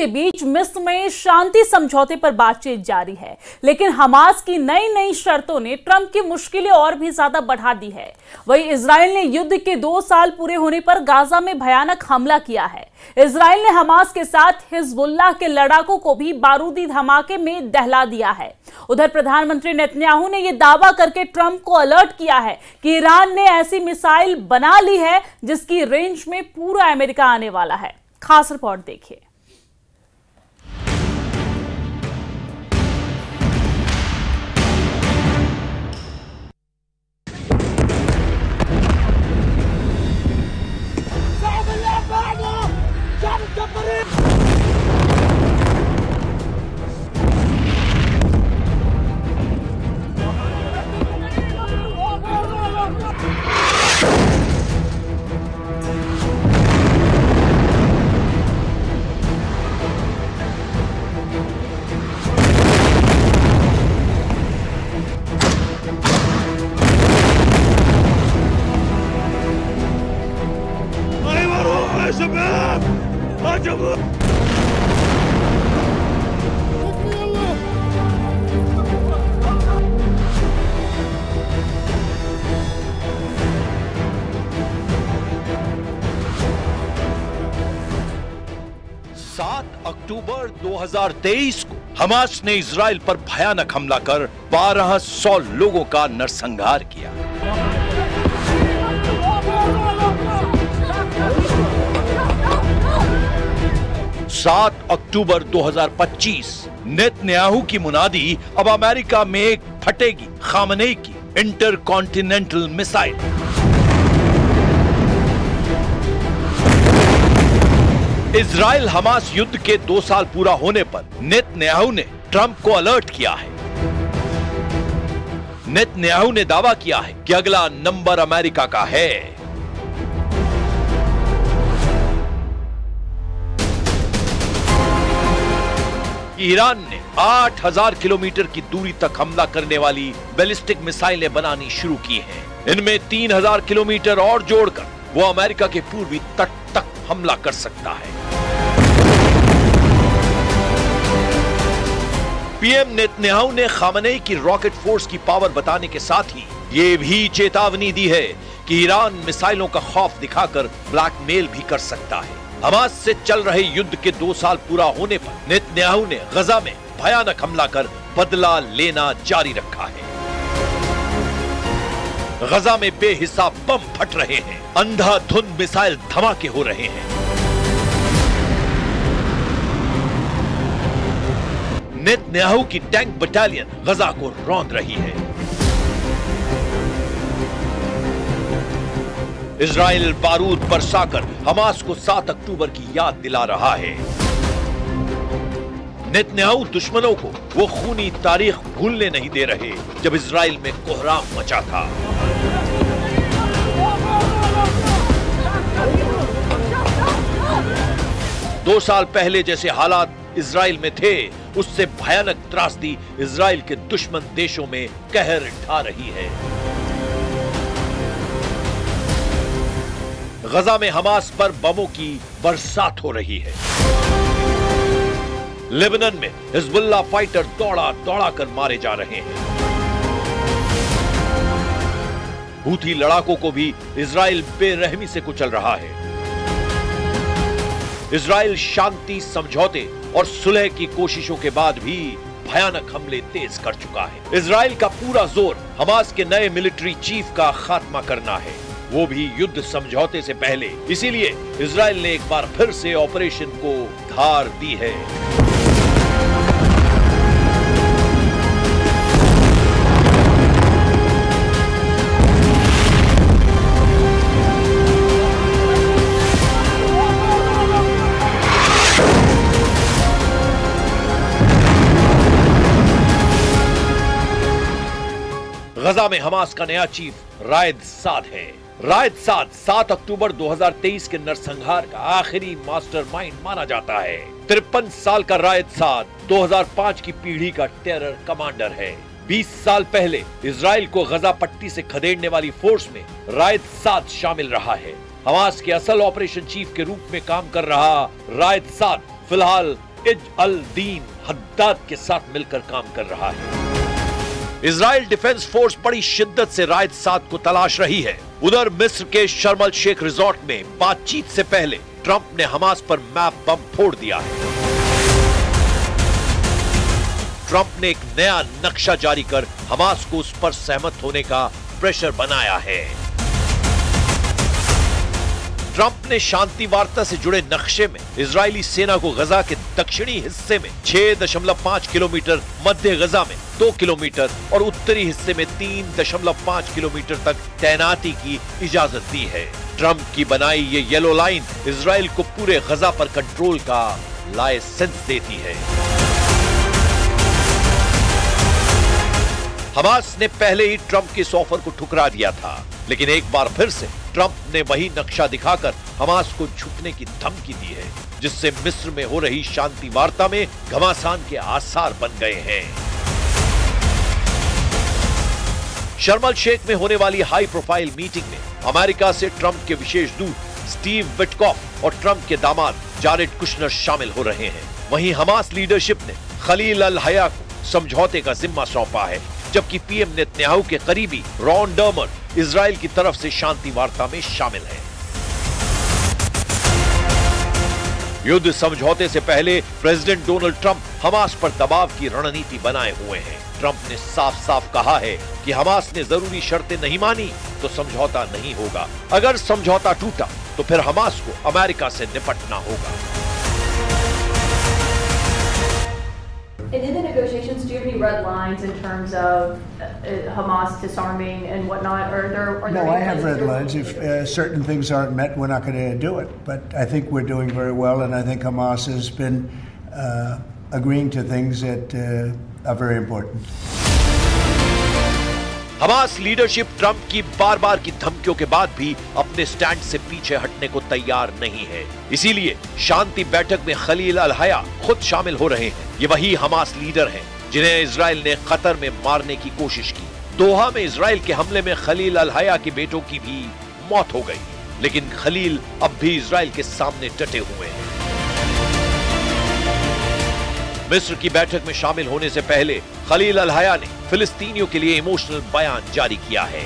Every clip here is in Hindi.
के बीच मिस्र में शांति समझौते पर बातचीत जारी है, लेकिन हमास की नई नई शर्तों ने ट्रंप की मुश्किलें और भी ज्यादा बढ़ा दी है। वहीं इजराइल ने युद्ध के 2 साल पूरे होने पर गाजा में भयानक हमला किया है। इजराइल ने हमास के साथ हिजबुल्लाह के लड़ाकों को भी बारूदी धमाके में दहला दिया है। उधर प्रधानमंत्री नेतन्याहू ने यह दावा करके ट्रंप को अलर्ट किया है कि ईरान ने ऐसी मिसाइल बना ली है जिसकी रेंज में पूरा अमेरिका आने वाला है। खास रिपोर्ट देखिए। अक्टूबर 2023 को हमास ने इजराइल पर भयानक हमला कर 1200 लोगों का नरसंहार किया। सात अक्टूबर 2025 नेतन्याहू की मुनादी, अब अमेरिका में फटेगी खामनेई की इंटरकॉन्टिनेंटल मिसाइल। इजराइल हमास युद्ध के 2 साल पूरा होने पर नेतन्याहू ने ट्रंप को अलर्ट किया है। नेतन्याहू ने दावा किया है कि अगला नंबर अमेरिका का है। ईरान ने 8000 किलोमीटर की दूरी तक हमला करने वाली बैलिस्टिक मिसाइलें बनानी शुरू की हैं। इनमें 3000 किलोमीटर और जोड़कर वो अमेरिका के पूर्वी तट तक हमला कर सकता है। पीएम नेतन्याहू ने खामनेई की रॉकेट फोर्स की पावर बताने के साथ ही ये भी चेतावनी दी है कि ईरान मिसाइलों का खौफ दिखाकर ब्लैकमेल भी कर सकता है। हमास से चल रहे युद्ध के 2 साल पूरा होने पर नेतन्याहू ने गजा में भयानक हमला कर बदला लेना जारी रखा है। गजा में बेहिसाब बम फट रहे हैं, अंधाधुंध मिसाइल धमाके हो रहे हैं। नेतन्याहू की टैंक बटालियन गजा को रौंद रही है। इजराइल बारूद बरसाकर हमास को 7 अक्टूबर की याद दिला रहा है। नेतन्याहू दुश्मनों को वो खूनी तारीख भूलने नहीं दे रहे जब इजराइल में कोहराम मचा था। दो साल पहले जैसे हालात इजराइल में थे, उससे भयानक त्रासदी इजराइल के दुश्मन देशों में कहर ढा रही है। गजा में हमास पर बमों की बरसात हो रही है। लेबनान में हिजबुल्लाह फाइटर दौड़ा दौड़ा कर मारे जा रहे हैं। हूथी लड़ाकों को भी इजराइल बेरहमी से कुचल रहा है। इजराइल शांति समझौते और सुलह की कोशिशों के बाद भी भयानक हमले तेज कर चुका है। इजराइल का पूरा जोर हमास के नए मिलिट्री चीफ का खात्मा करना है, वो भी युद्ध समझौते से पहले। इसीलिए इजराइल ने एक बार फिर से ऑपरेशन को धार दी है। गजा में हमास का नया चीफ रायद साद है। रायद साद 7 अक्टूबर 2023 के नरसंहार का आखिरी मास्टरमाइंड माना जाता है। 53 साल का रायद साद 2005 की पीढ़ी का टेरर कमांडर है। 20 साल पहले इजराइल को गजा पट्टी से खदेड़ने वाली फोर्स में रायद साद शामिल रहा है। हमास के असल ऑपरेशन चीफ के रूप में काम कर रहा रायद साद फिलहाल इज अल दीन हद्दाद के साथ मिलकर काम कर रहा है। इजराइल डिफेंस फोर्स बड़ी शिद्दत से रायद साद को तलाश रही है। उधर मिस्र के शर्म अल शेख रिजॉर्ट में बातचीत से पहले ट्रंप ने हमास पर मैप बम फोड़ दिया है। ट्रंप ने एक नया नक्शा जारी कर हमास को उस पर सहमत होने का प्रेशर बनाया है। ट्रंप ने शांति वार्ता से जुड़े नक्शे में इजरायली सेना को गजा के दक्षिणी हिस्से में 6.5 किलोमीटर, मध्य गजा में 2 किलोमीटर और उत्तरी हिस्से में 3.5 किलोमीटर तक तैनाती की इजाजत दी है। ट्रंप की बनाई ये येलो लाइन इजराइल को पूरे गजा पर कंट्रोल का लाइसेंस देती है। हमास ने पहले ही ट्रंप के इस ऑफर को ठुकरा दिया था, लेकिन एक बार फिर से ट्रंप ने वही नक्शा दिखाकर हमास को झुकने की धमकी दी है, जिससे मिस्र में हो रही शांति वार्ता में घमासान के आसार बन गए हैं। शर्म अल शेख में होने वाली हाई प्रोफाइल मीटिंग में अमेरिका से ट्रंप के विशेष दूत स्टीव विटकॉफ और ट्रंप के दामाद जारेड कुशनर शामिल हो रहे हैं। वहीं हमास लीडरशिप ने खलील अल हया को समझौते का जिम्मा सौंपा है, जबकि पीएम नेतन्याहू के करीबी रॉन डर्मर इजराइल की तरफ से शांति वार्ता में शामिल हैं। युद्ध समझौते से पहले प्रेसिडेंट डोनाल्ड ट्रंप हमास पर दबाव की रणनीति बनाए हुए हैं। ट्रंप ने साफ साफ कहा है कि हमास ने जरूरी शर्तें नहीं मानी तो समझौता नहीं होगा। अगर समझौता टूटा तो फिर हमास को अमेरिका से निपटना होगा। And in the negotiations, do you have any red lines in terms of Hamas disarming and whatnot? No, I have red lines. If certain things aren't met, we're not going to do it. But I think we're doing very well, and I think Hamas has been agreeing to things that are very important. Hamas leadership Trump की बार बार की धमकियों के बाद भी अपने स्टैंड से पीछे हटने को तैयार नहीं है। इसीलिए शांति बैठक में खलील अल हया खुद शामिल हो रहे हैं। ये वही हमास लीडर हैं जिन्हें इजराइल ने कतर में मारने की कोशिश की। दोहा में इजराइल के हमले में खलील अल हया के बेटों की भी मौत हो गई, लेकिन खलील अब भी इजराइल के सामने डटे हुए हैं। मिस्र की बैठक में शामिल होने से पहले खलील अल हया ने फिलिस्तीनियों के लिए इमोशनल बयान जारी किया है।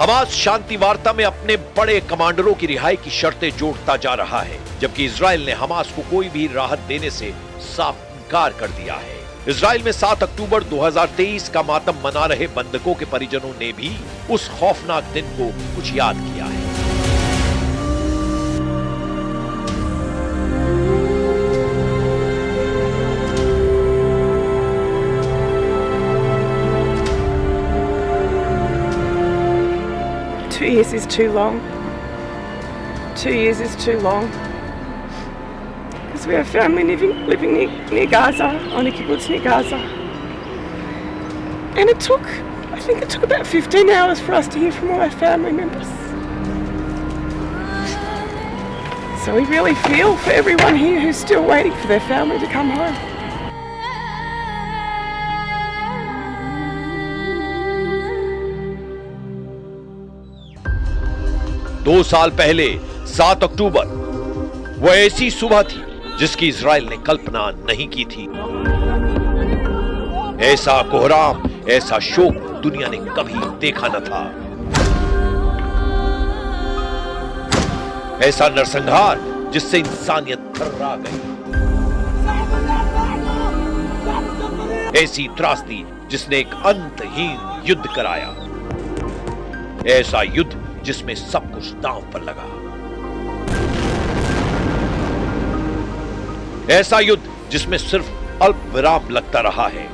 हमास शांति वार्ता में अपने बड़े कमांडरों की रिहाई की शर्तें जोड़ता जा रहा है, जबकि इजराइल ने हमास को कोई भी राहत देने से साफ इनकार कर दिया है। इजराइल में 7 अक्टूबर 2023 का मातम मना रहे बंधकों के परिजनों ने भी उस खौफनाक दिन को कुछ याद किया है। Two years is too long. 2 years is too long. Because we have family living near Gaza, on a kibbutz near Gaza. And I think it took about 15 hours for us to hear from all our family members. So we really feel for everyone here who's still waiting for their family to come home. दो साल पहले 7 अक्टूबर वो ऐसी सुबह थी जिसकी इजराइल ने कल्पना नहीं की थी। ऐसा कोहराम, ऐसा शोक दुनिया ने कभी देखा न था। ऐसा नरसंहार जिससे इंसानियत थर्रा गई। ऐसी त्रासदी जिसने एक अंतहीन युद्ध कराया। ऐसा युद्ध जिसमें सब कुछ दांव पर लगा। ऐसा युद्ध जिसमें सिर्फ अल्प विराम लगता रहा है।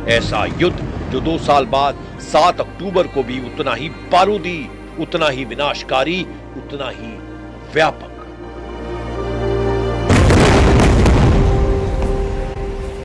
ऐसा युद्ध जो 2 साल बाद 7 अक्टूबर को भी उतना ही बारूदी, उतना ही विनाशकारी, उतना ही व्यापक